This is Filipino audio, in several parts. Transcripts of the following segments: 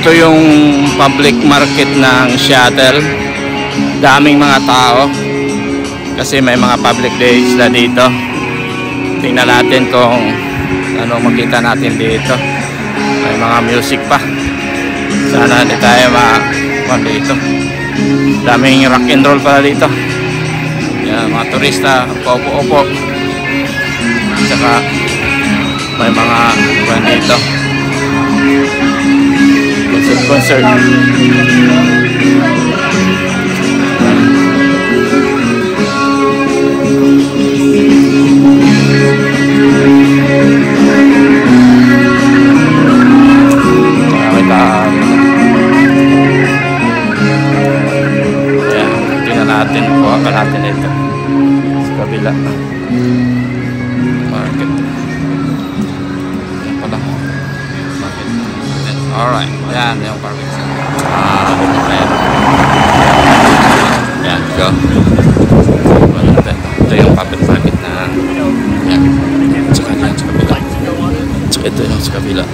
Ito yung public market ng Seattle. Daming mga tao kasi may mga public days na dito. Tingnan natin kung ano makita natin dito. May mga music pa. Sana hindi tayo dito. Daming rock and roll pala dito. Yan, mga turista, paupo-upo. Saka may mga dito. Concert. Natin ito sa kabila market. Yan pala market. Alright, yan yung parking. Yan, go. Ito yung public market na yan. Tsaka yan sa kabila. Tsaka ito yung sa kabila.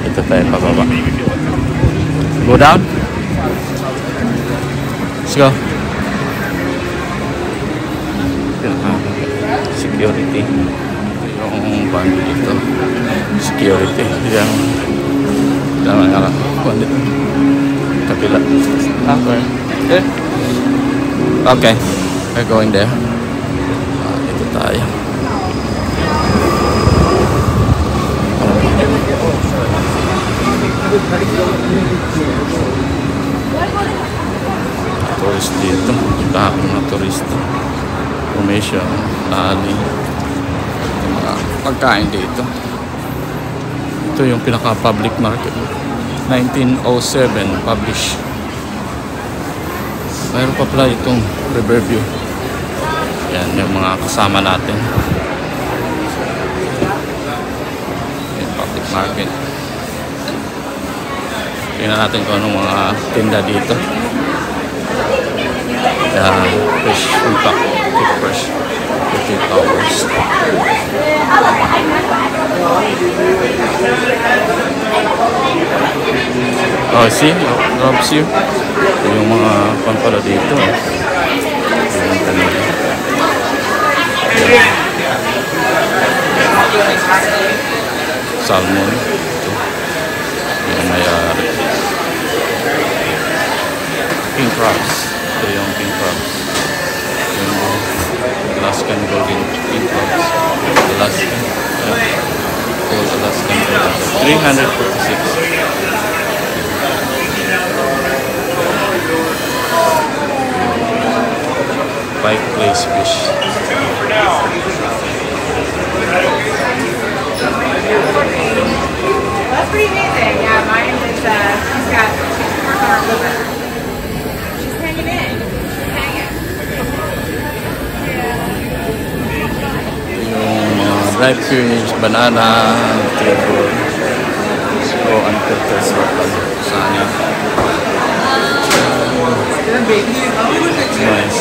Ito tayo pababa. Go down. Let's go. Security. Yung band dito. Security. Yang dalam arah band dito. Kabila. Okay. Okay. We're going there. Dito tayo. Turis dito. Dami mga turista. Formation, ali, mga pagkain dito. Ito yung pinaka-public market. 1907 publish. Mayroon pa pala itong Riverview. Yan yung mga kasama natin. Yung public market. Tingnan natin kung anong mga tinda dito. Fresh impact. Fresh 50 hours. Oh, see? Robs you. Ito yung mga pampala dito. Salmon. Ito. Yung mayari. King crabs. Ito yung king crabs. Alaskan golden king crabs. Alaskan. Old Alaskan crabs. 346. Pike place fish. That's pretty amazing. Yeah, mine is, she's got mark on her liver. She's hanging in. She's hanging. Yung ripe fish, banana, table. So, unfiltered local. Sana. Nice.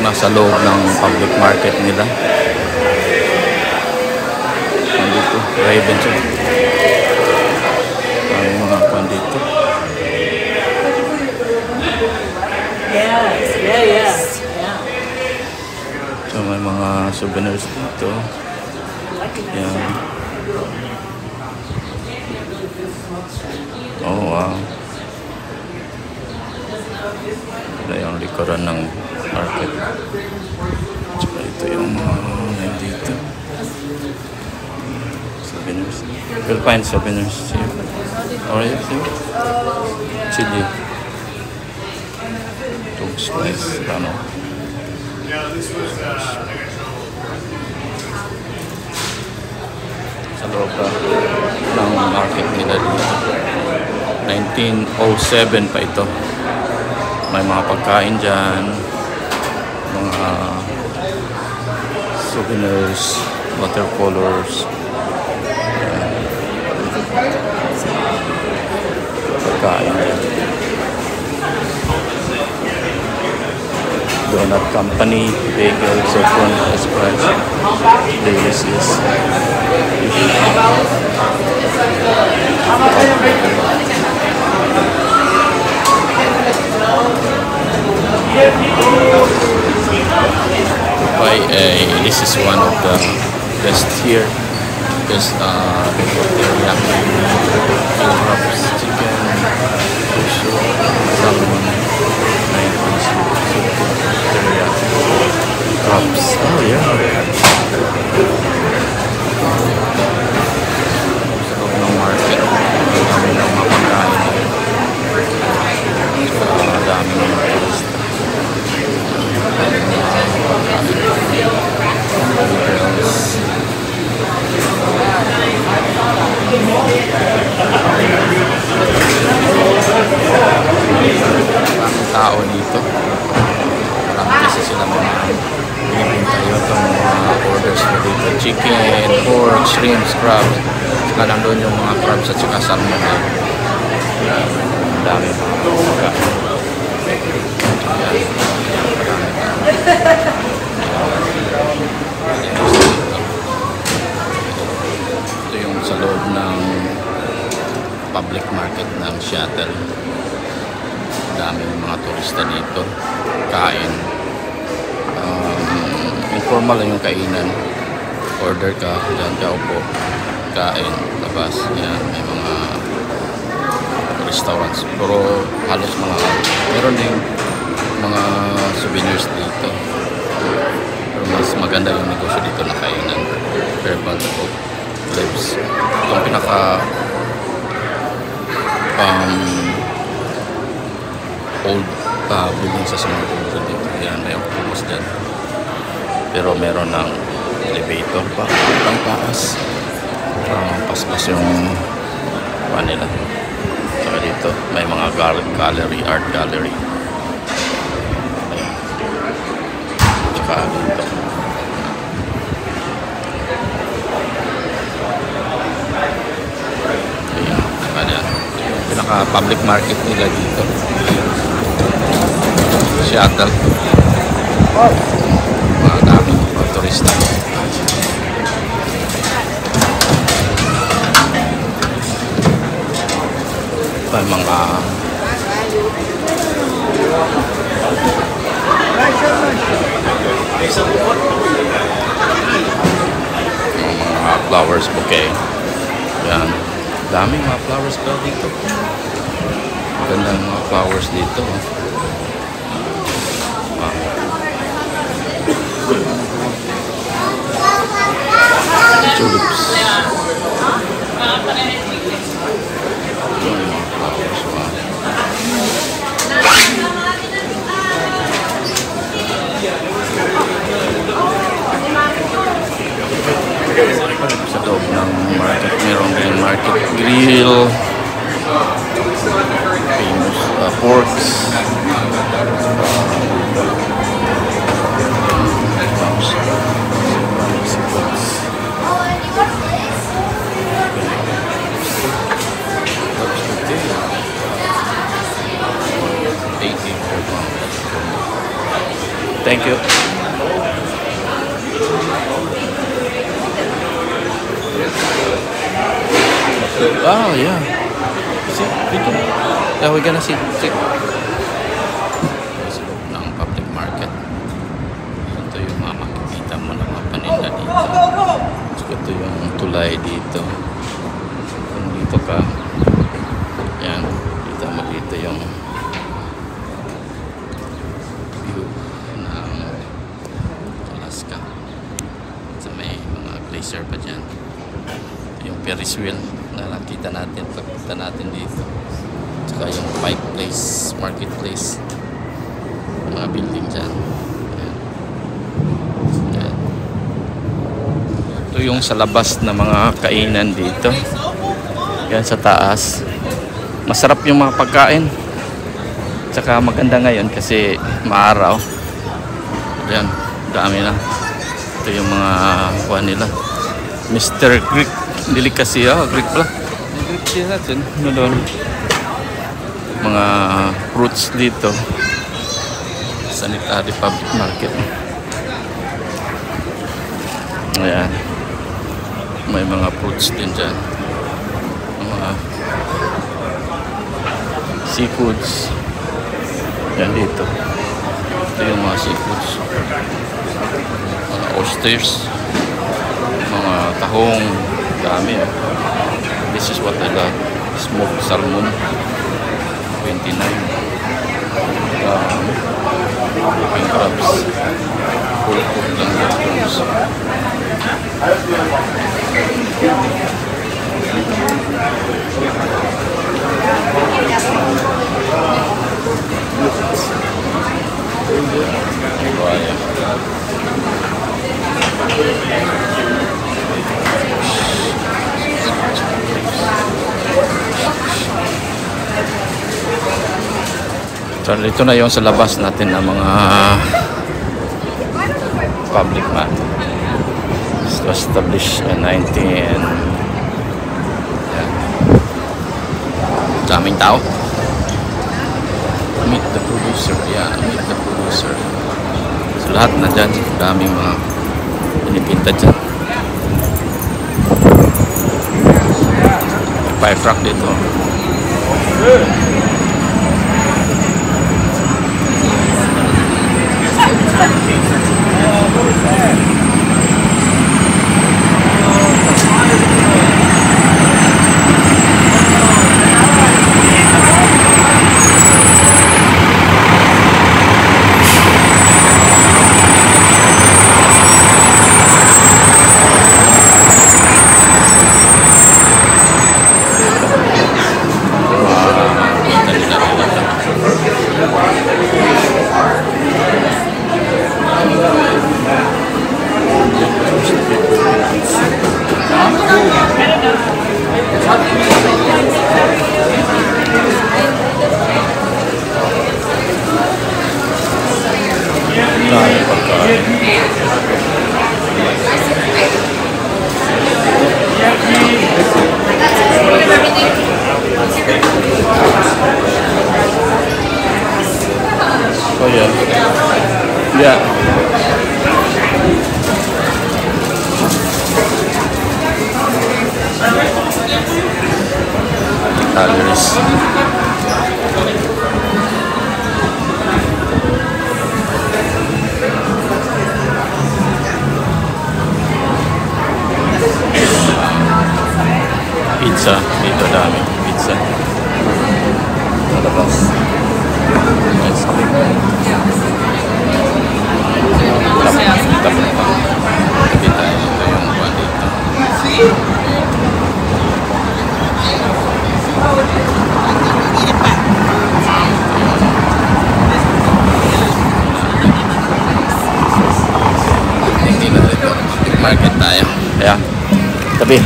Nasa loob ng public market nila. Nandito, Raven siya. Ang mga kwan dito. Yes, yeah. So may mga souvenirs dito. Yan. Oh wow. Ito yung likuran ng market. Tsaka ito yung mga nandito. Souvenirs. We'll find souvenirs here. Alright, see? chili. Looks nice. Ano? Sa loob ng market nila dito. 1907 pa ito. May mga pagkain dyan. Mga souvenirs, watercolors. Pagkain dyan. Donut Company, Bagel, Zofron, Espresso, Delicious. This is one of the best here because teriyaki, wraps, chicken, sushi, salmon, teriyaki, wraps. Oh yeah. Sa loob ng market, dami ng mga pagkain. Dami ng mga turista. Maraming tao dito. Marami kasi sila mga pinipinta yun itong mga orders mo dito. Chicken, pork, shrimp, crab. Saka nandun yung mga crabs at saka salmon. Ang dami mga pagkain. Ito yung sa loob ng public market ng Seattle. Daming mga turista dito. Kain. Informal lang yung kainan. Order ka, dyan ka upo. Kain, labas. Yan, may mga restaurants. Pero halos mga, meron din mga souvenirs dito. Pero mas maganda yung negosyo dito na kainan. Herbal o lips. Itong pinaka old building sa Singapore dito. Yan, may octopus dyan. Pero meron ng elevator pa. Ang taas. Paspas yung nila. Saka dito, may mga gallery, art gallery. Tsaka dito. Ayan. Pinaka-public market nila dito. Seattle. Mga daming mga turista. Mga flowers bouquet. Yan. Daming mga flowers pa dito. Gandang mga flowers dito. Tulips. Sa loob ng market, meron din market grill, famous porks, Thank you. Oh, yeah. See, dito. Yeah, we're gonna see. Sa loob ng public market. Ito yung mga makikita mo na mga paninda dito. Ito yung tulay dito. Kung dito ka, yan. Dito mo dito yung view ng Alaska. So may mga glacier pa dyan. Yung Ferris wheel na nakita natin pagpunta natin dito. Tsaka nila yung Pike Place, Marketplace. Mga building dyan. Ayan. Ayan. Ito yung sa labas na mga kainan dito. Yan sa taas. Masarap yung mga pagkain. Tsaka maganda ngayon kasi maaraw. Ayan, dami na. Ito yung mga kuha nila. Mr. Greek Delicacy. Greek pala. Greek siya natin. Ano doon? Mga fruits dito. Sanitary Public Market. Ayan. May mga fruits din dyan. Mga seafoods. Yan dito. Ito yung mga seafoods. Mga oysters. Mga tahong. Dami. This is what I love. Smoked salmon. 29. Yung crabs. Full cook lang yung crabs. So, ito na yung sa labas natin ng mga public man. It was established in 19. Yan. Daming tao. Meet the producer. Yeah, meet the producer. So, lahat na dyan. Daming mga pinipinta dyan. May fire truck dito. Oh yeah. Yeah. Calories. Pizza. Dito dami. Pizza. Malabas. Market tayo. Ayan. Tabi.